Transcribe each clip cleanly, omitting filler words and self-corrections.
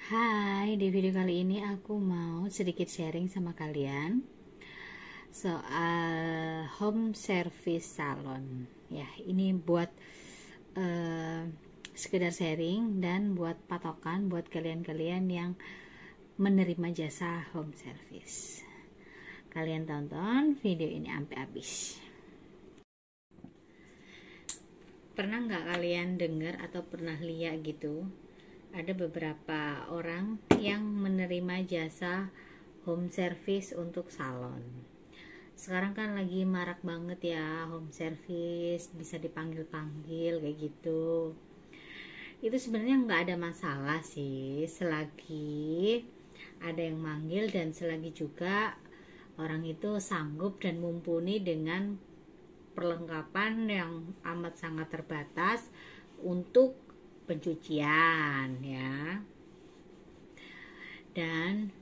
Hai, di video kali ini aku mau sedikit sharing sama kalian soal home service salon. Ya, ini buat sekedar sharing dan buat patokan buat kalian-kalian yang menerima jasa home service. Kalian tonton video ini sampai habis. Pernah nggak kalian dengar atau pernah lihat gitu? Ada beberapa orang yang menerima jasa home service untuk salon. Sekarang kan lagi marak banget ya home service, bisa dipanggil-panggil kayak gitu. Itu sebenarnya nggak ada masalah sih, selagi ada yang manggil dan selagi juga orang itu sanggup dan mumpuni dengan perlengkapan yang amat sangat terbatas untuk pencucian ya. Dan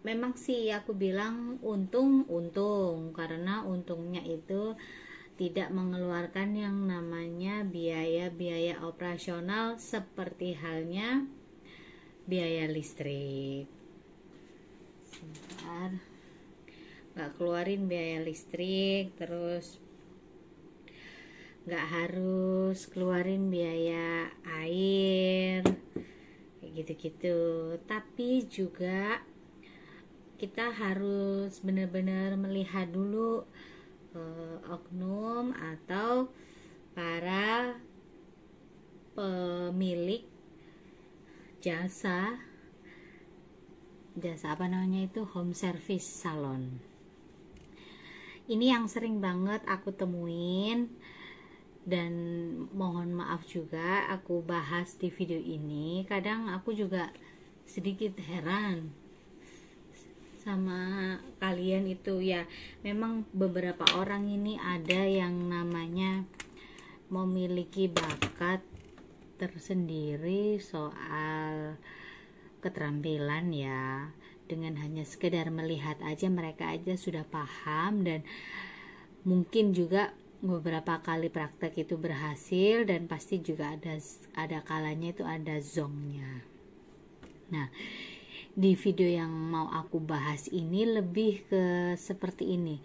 memang sih aku bilang untung karena untungnya itu tidak mengeluarkan yang namanya biaya-biaya operasional seperti halnya biaya listrik. Sebentar, nggak keluarin biaya listrik, terus nggak harus keluarin biaya air kayak gitu-gitu. Tapi juga kita harus benar-benar melihat dulu oknum atau para pemilik jasa apa namanya itu home service salon. Ini yang sering banget aku temuin dan mohon maaf juga aku bahas di video ini. Kadang aku juga sedikit heran sama kalian itu ya. Memang beberapa orang ini ada yang namanya memiliki bakat tersendiri soal keterampilan ya. Dengan hanya sekedar melihat aja mereka aja sudah paham, dan mungkin juga beberapa kali praktek itu berhasil, dan pasti juga ada kalanya itu ada zongnya. Nah, di video yang mau aku bahas ini lebih ke seperti ini.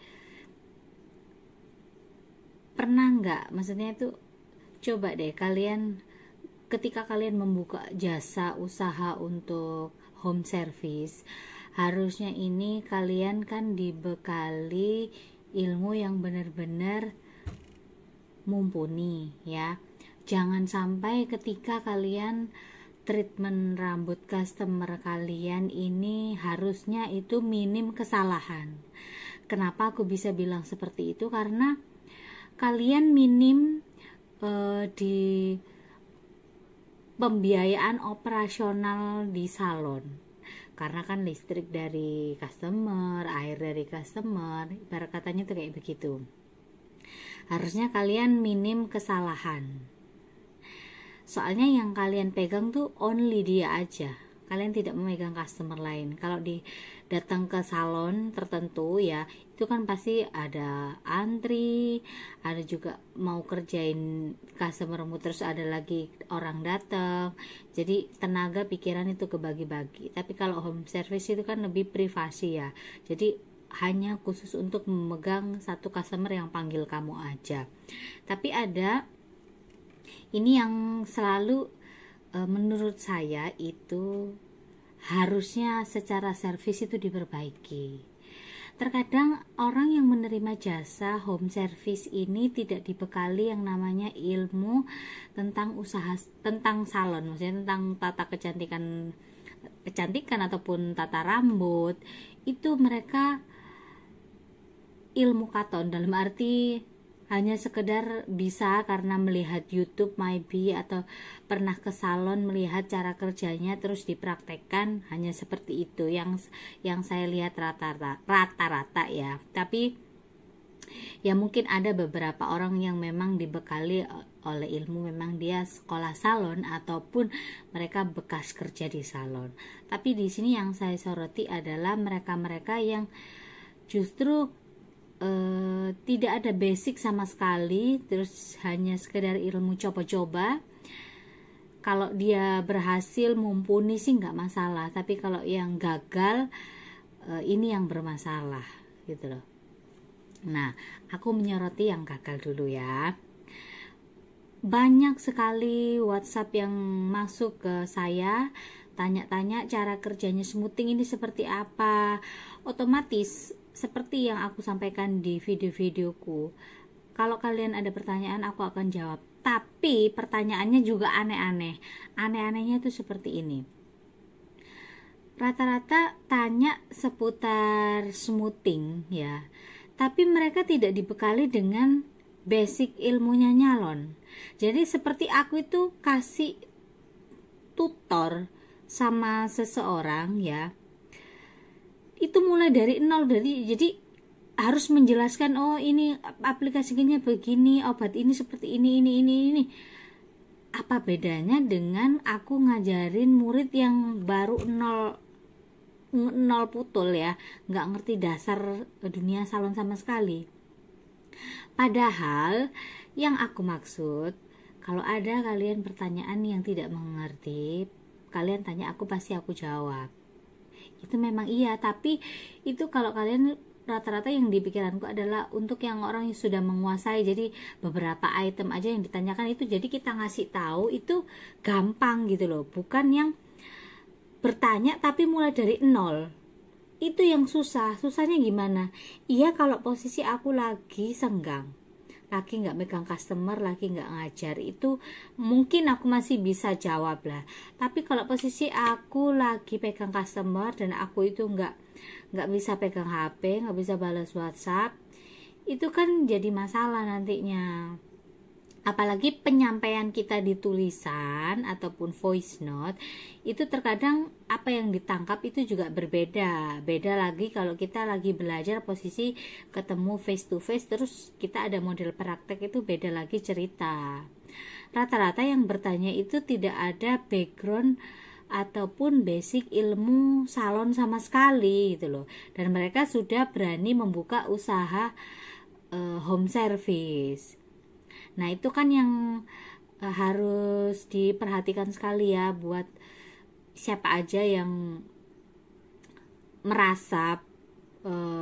Pernah nggak, maksudnya itu coba deh kalian ketika kalian membuka jasa usaha untuk home service, harusnya ini kalian kan dibekali ilmu yang benar-benar mumpuni ya. Jangan sampai ketika kalian treatment rambut customer kalian ini harusnya itu minim kesalahan. Kenapa aku bisa bilang seperti itu? Karena kalian minim di pembiayaan operasional di salon. Karena kan listrik dari customer, air dari customer, ibarat katanya tuh kayak begitu. Harusnya kalian minim kesalahan. Soalnya yang kalian pegang tuh only dia aja. Kalian tidak memegang customer lain. Kalau datang ke salon tertentu ya, itu kan pasti ada antri, ada juga mau kerjain customermu, terus ada lagi orang datang. Jadi tenaga pikiran itu kebagi-bagi. Tapi kalau home service itu kan lebih privasi ya. Jadi hanya khusus untuk memegang satu customer yang panggil kamu aja. Tapi ada ini yang selalu menurut saya itu harusnya secara servis itu diperbaiki. Terkadang orang yang menerima jasa home service ini tidak dibekali yang namanya ilmu tentang usaha, tentang salon, maksudnya tentang tata kecantikan ataupun tata rambut. Itu mereka ilmu katon, dalam arti hanya sekedar bisa karena melihat YouTube maybe, atau pernah ke salon melihat cara kerjanya terus dipraktekkan, hanya seperti itu yang saya lihat rata-rata ya. Tapi ya mungkin ada beberapa orang yang memang dibekali oleh ilmu, memang dia sekolah salon ataupun mereka bekas kerja di salon. Tapi di sini yang saya soroti adalah mereka-mereka yang justru tidak ada basic sama sekali, terus hanya sekedar ilmu coba-coba, kalau dia berhasil mumpuni sih nggak masalah, tapi kalau yang gagal ini yang bermasalah gitu loh. Nah, aku menyoroti yang gagal dulu ya. Banyak sekali WhatsApp yang masuk ke saya, tanya-tanya cara kerjanya smoothing ini seperti apa. Otomatis seperti yang aku sampaikan di video-videoku, kalau kalian ada pertanyaan aku akan jawab, tapi pertanyaannya juga aneh-aneh. Aneh-anehnya itu seperti ini. Rata-rata tanya seputar smoothing ya, tapi mereka tidak dibekali dengan basic ilmunya nyalon. Jadi seperti aku itu kasih tutor sama seseorang ya, itu mulai dari nol, jadi harus menjelaskan, oh ini aplikasinya begini, obat ini seperti ini. Apa bedanya dengan aku ngajarin murid yang baru nol putul ya, nggak ngerti dasar dunia salon sama sekali. Padahal yang aku maksud, kalau ada kalian pertanyaan yang tidak mengerti, kalian tanya aku, pasti aku jawab. Itu memang iya, tapi itu kalau kalian, rata-rata yang di pikiranku adalah untuk yang orang yang sudah menguasai, jadi beberapa item aja yang ditanyakan itu, jadi kita ngasih tahu itu gampang gitu loh, bukan yang bertanya tapi mulai dari nol. Itu yang susah. Susahnya gimana? Iya, kalau posisi aku lagi senggang, lagi nggak megang customer, lagi nggak ngajar, itu mungkin aku masih bisa jawab lah. Tapi kalau posisi aku lagi pegang customer dan aku itu nggak bisa pegang HP, nggak bisa balas WhatsApp, itu kan jadi masalah nantinya. Apalagi penyampaian kita di tulisan ataupun voice note, itu terkadang apa yang ditangkap itu juga berbeda. Beda lagi kalau kita lagi belajar posisi ketemu face to face, terus kita ada model praktek, itu beda lagi cerita. Rata-rata yang bertanya itu tidak ada background ataupun basic ilmu salon sama sekali gitu loh, dan mereka sudah berani membuka usaha home service. Nah itu kan yang harus diperhatikan sekali ya, buat siapa aja yang merasa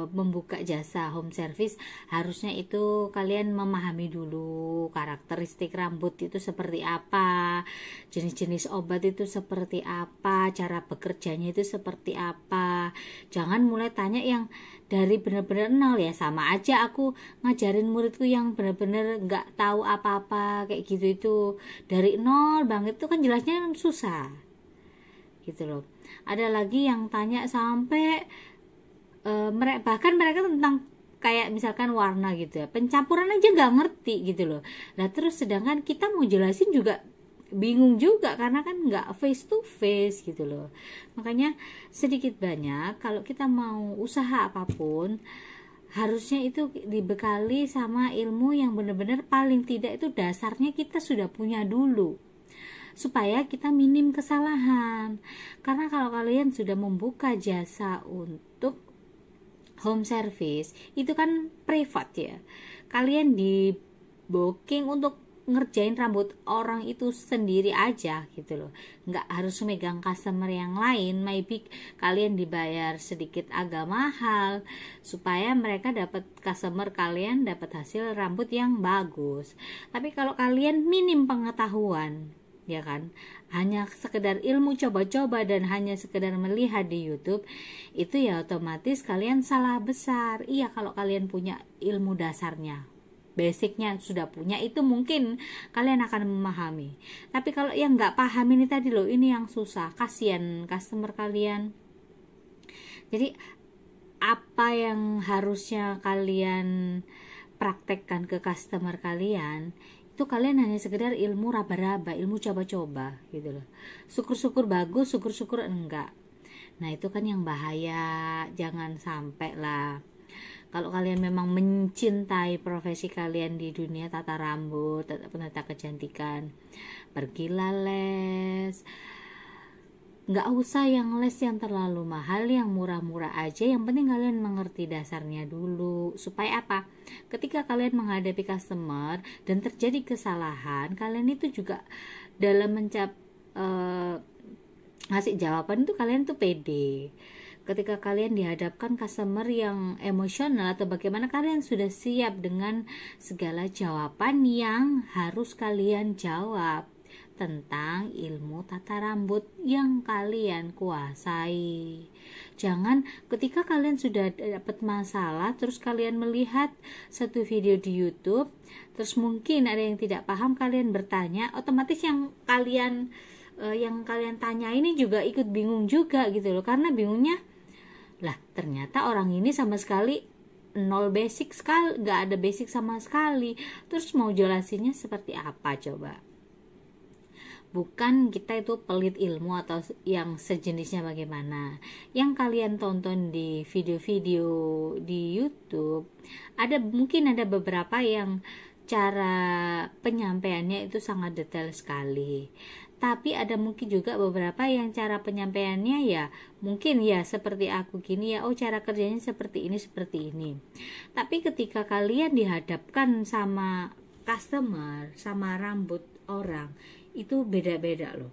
membuka jasa home service, harusnya itu kalian memahami dulu karakteristik rambut itu seperti apa, jenis-jenis obat itu seperti apa, cara bekerjanya itu seperti apa. Jangan mulai tanya yang dari benar-benar nol ya, sama aja aku ngajarin muridku yang benar-benar nggak tahu apa-apa kayak gitu, itu dari nol banget, itu kan jelasnya susah gitu loh. Ada lagi yang tanya sampai bahkan mereka tentang kayak misalkan warna gitu ya, pencampuran aja nggak ngerti gitu loh. Nah terus sedangkan kita mau jelasin juga bingung juga, karena kan nggak face to face gitu loh. Makanya sedikit banyak kalau kita mau usaha apapun, harusnya itu dibekali sama ilmu yang benar-benar paling tidak itu dasarnya kita sudah punya dulu, supaya kita minim kesalahan. Karena kalau kalian sudah membuka jasa untuk home service, itu kan privat ya, kalian di booking untuk ngerjain rambut orang itu sendiri aja gitu loh, nggak harus megang customer yang lain. Maybe kalian dibayar sedikit agak mahal supaya mereka dapat customer, kalian dapat hasil rambut yang bagus. Tapi kalau kalian minim pengetahuan ya kan, hanya sekedar ilmu coba-coba dan hanya sekedar melihat di YouTube, itu ya otomatis kalian salah besar. Iya, kalau kalian punya ilmu dasarnya, basicnya sudah punya, itu mungkin kalian akan memahami. Tapi kalau yang nggak paham ini tadi loh, ini yang susah, kasihan customer kalian. Jadi apa yang harusnya kalian praktekkan ke customer kalian, itu kalian hanya sekedar ilmu raba-raba, ilmu coba-coba gitu loh. Syukur-syukur bagus, syukur-syukur enggak. Nah itu kan yang bahaya, jangan sampai lah. Kalau kalian memang mencintai profesi kalian di dunia tata rambut, penata kecantikan, pergilah les. Nggak usah yang les yang terlalu mahal, yang murah-murah aja, yang penting kalian mengerti dasarnya dulu. Supaya apa? Ketika kalian menghadapi customer dan terjadi kesalahan, kalian itu juga dalam ngasih jawaban itu kalian tuh pede. Ketika kalian dihadapkan customer yang emosional atau bagaimana, kalian sudah siap dengan segala jawaban yang harus kalian jawab tentang ilmu tata rambut yang kalian kuasai. Jangan ketika kalian sudah dapat masalah terus kalian melihat satu video di YouTube, terus mungkin ada yang tidak paham, kalian bertanya, otomatis yang kalian tanya ini juga ikut bingung juga gitu loh. Karena bingungnya, lah ternyata orang ini sama sekali nol basic sekali, nggak ada basic sama sekali. Terus mau jelasinnya seperti apa coba? Bukan kita itu pelit ilmu atau yang sejenisnya bagaimana. Yang kalian tonton di video-video di YouTube, mungkin ada beberapa yang cara penyampaiannya itu sangat detail sekali. Tapi ada mungkin juga beberapa yang cara penyampaiannya ya mungkin ya seperti aku gini ya, oh cara kerjanya seperti ini. Tapi ketika kalian dihadapkan sama customer, sama rambut orang, itu beda-beda loh.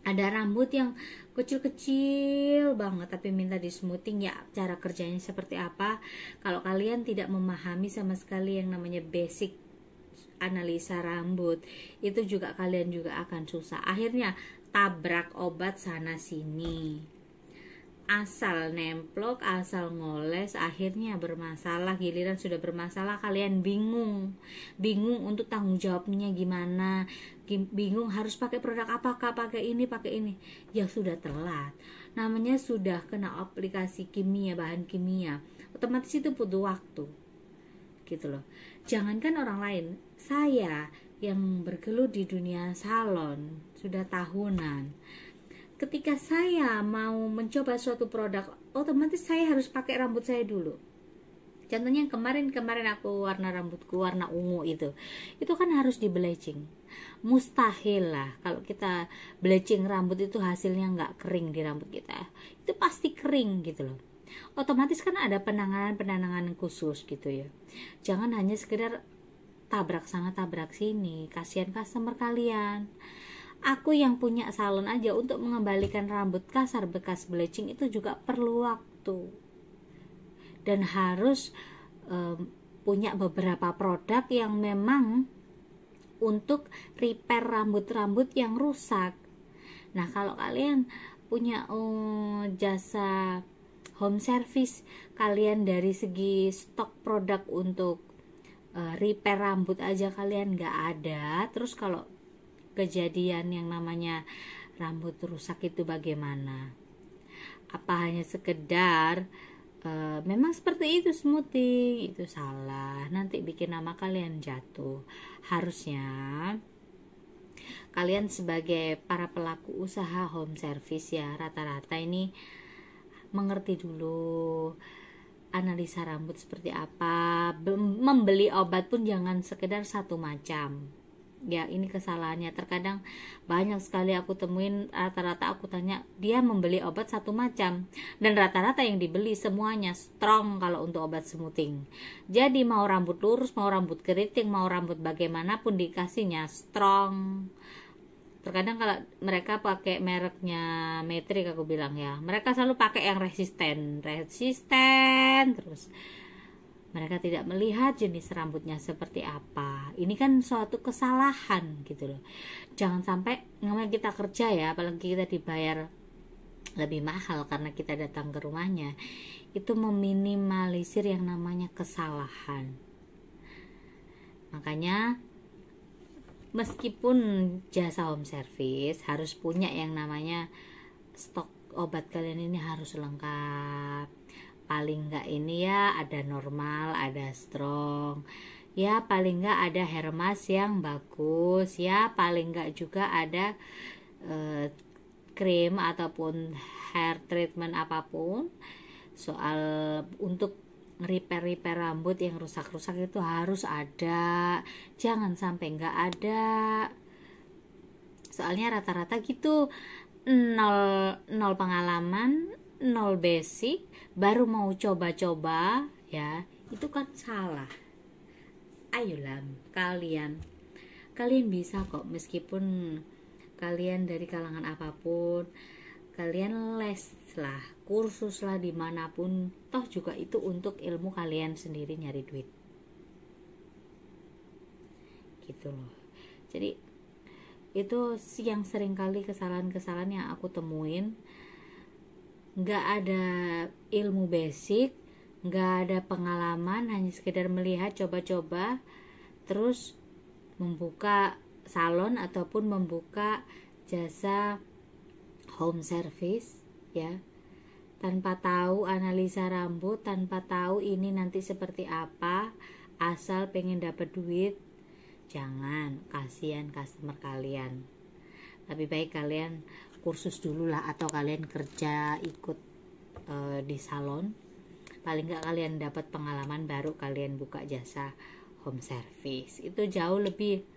Ada rambut yang kecil-kecil banget tapi minta di smoothing, ya cara kerjanya seperti apa. Kalau kalian tidak memahami sama sekali yang namanya basic analisa rambut, itu juga kalian juga akan susah. Akhirnya tabrak obat sana sini, asal nemplok, asal ngoles, akhirnya bermasalah. Giliran sudah bermasalah kalian bingung untuk tanggung jawabnya gimana, bingung harus pakai produk apakah, pakai ini ya sudah telat. Namanya sudah kena aplikasi kimia, bahan kimia, otomatis itu butuh waktu gitu loh. Jangankan orang lain, saya yang bergelut di dunia salon sudah tahunan, ketika saya mau mencoba suatu produk, otomatis saya harus pakai rambut saya dulu. Contohnya kemarin aku warna rambutku warna ungu itu kan harus di bleaching. Mustahil lah kalau kita bleaching rambut itu hasilnya nggak kering di rambut kita, itu pasti kering gitu loh. Otomatis kan ada penanganan khusus gitu ya. Jangan hanya sekedar tabrak sana tabrak sini, kasihan customer kalian. Aku yang punya salon aja untuk mengembalikan rambut kasar bekas bleaching itu juga perlu waktu, dan harus punya beberapa produk yang memang untuk repair rambut-rambut yang rusak. Nah kalau kalian punya jasa home service, kalian dari segi stok produk untuk repair rambut aja kalian nggak ada, terus kalau kejadian yang namanya rambut rusak itu bagaimana? Apa hanya sekedar memang seperti itu smoothing, itu salah, nanti bikin nama kalian jatuh. Harusnya kalian sebagai para pelaku usaha home service ya rata-rata ini mengerti dulu analisa rambut seperti apa. Membeli obat pun jangan sekedar satu macam ya, ini kesalahannya. Terkadang banyak sekali aku temuin, rata-rata aku tanya, dia membeli obat satu macam, dan rata-rata yang dibeli semuanya strong kalau untuk obat smoothing. Jadi mau rambut lurus, mau rambut keriting, mau rambut bagaimanapun dikasihnya strong. Terkadang kalau mereka pakai mereknya Metrik, aku bilang ya, mereka selalu pakai yang resisten terus. Mereka tidak melihat jenis rambutnya seperti apa. Ini kan suatu kesalahan gitu loh. Jangan sampai namanya kita kerja ya, apalagi kita dibayar lebih mahal karena kita datang ke rumahnya, itu meminimalisir yang namanya kesalahan. Makanya meskipun jasa home service harus punya yang namanya stok obat kalian ini harus lengkap. Paling enggak ini ya ada normal, ada strong, ya paling enggak ada hair mask yang bagus, ya paling enggak juga ada krim ataupun hair treatment apapun. Soal untuk repair rambut yang rusak-rusak itu harus ada, jangan sampai enggak ada. Soalnya rata-rata gitu nol pengalaman, nol basic, baru mau coba-coba ya, itu kan salah. Ayolah kalian bisa kok, meskipun kalian dari kalangan apapun, kalian les lah, kursus lah dimanapun, toh juga itu untuk ilmu kalian sendiri nyari duit gitu loh. Jadi itu yang sering kali kesalahan-kesalahan yang aku temuin. Nggak ada ilmu basic, nggak ada pengalaman, hanya sekedar melihat, coba-coba, terus membuka salon ataupun membuka jasa home service ya, tanpa tahu analisa rambut, tanpa tahu ini nanti seperti apa, asal pengen dapat duit. Jangan, kasihan customer kalian. Lebih baik kalian kursus dulu lah, atau kalian kerja ikut di salon, paling nggak kalian dapat pengalaman, baru kalian buka jasa home service. Itu jauh lebih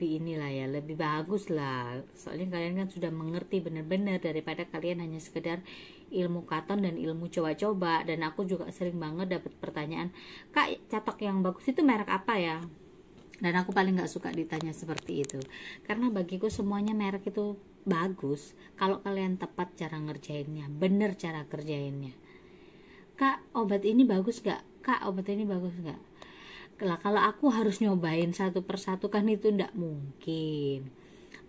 inilah ya, lebih bagus lah, soalnya kalian kan sudah mengerti benar-benar, daripada kalian hanya sekedar ilmu katon dan ilmu coba-coba. Dan aku juga sering banget dapat pertanyaan, Kak, catok yang bagus itu merek apa ya? Dan aku paling gak suka ditanya seperti itu, karena bagiku semuanya merek itu bagus kalau kalian tepat cara ngerjainnya, bener cara kerjainnya. Kak, obat ini bagus gak? Kak, obat ini bagus gak? Lah kalau aku harus nyobain satu persatu kan itu ndak mungkin.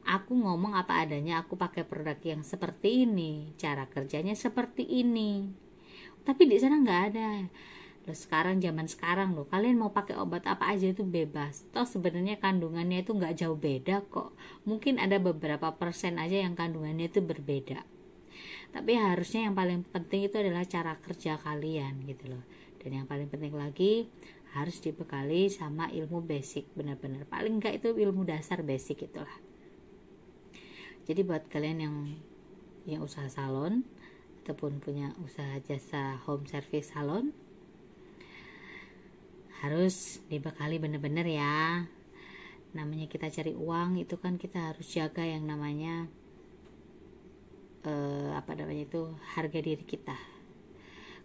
Aku ngomong apa adanya, aku pakai produk yang seperti ini, cara kerjanya seperti ini. Tapi di sana nggak ada. Loh, sekarang zaman sekarang loh, kalian mau pakai obat apa aja itu bebas. Toh sebenarnya kandungannya itu nggak jauh beda kok. Mungkin ada beberapa persen aja yang kandungannya itu berbeda. Tapi harusnya yang paling penting itu adalah cara kerja kalian gitu loh. Dan yang paling penting lagi, harus dibekali sama ilmu basic, benar-benar paling enggak itu ilmu dasar basic itulah. Jadi buat kalian yang usaha salon ataupun punya usaha jasa home service salon, harus dibekali benar-benar ya. Namanya kita cari uang itu kan kita harus jaga yang namanya harga diri kita.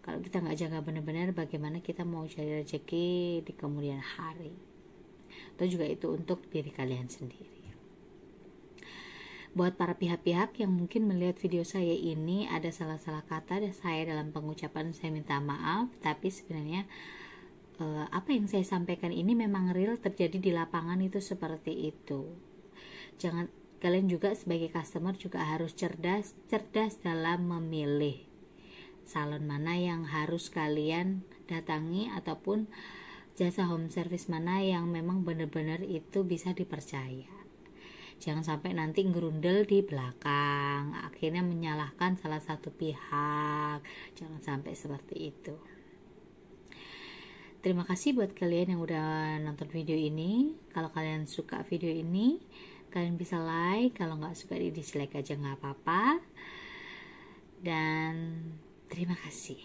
Kalau kita nggak jaga benar-benar, bagaimana kita mau cari rezeki di kemudian hari? Atau juga itu untuk diri kalian sendiri. Buat para pihak-pihak yang mungkin melihat video saya ini ada salah-salah kata saya dalam pengucapan, saya minta maaf. Tapi sebenarnya apa yang saya sampaikan ini memang real terjadi di lapangan, itu seperti itu. Kalian juga sebagai customer juga harus cerdas dalam memilih salon mana yang harus kalian datangi, ataupun jasa home service mana yang memang benar-benar itu bisa dipercaya. Jangan sampai nanti ngerundel di belakang, akhirnya menyalahkan salah satu pihak. Jangan sampai seperti itu. Terima kasih buat kalian yang udah nonton video ini. Kalau kalian suka video ini, kalian bisa like. Kalau nggak suka, di dislike aja nggak apa-apa. Dan terima kasih.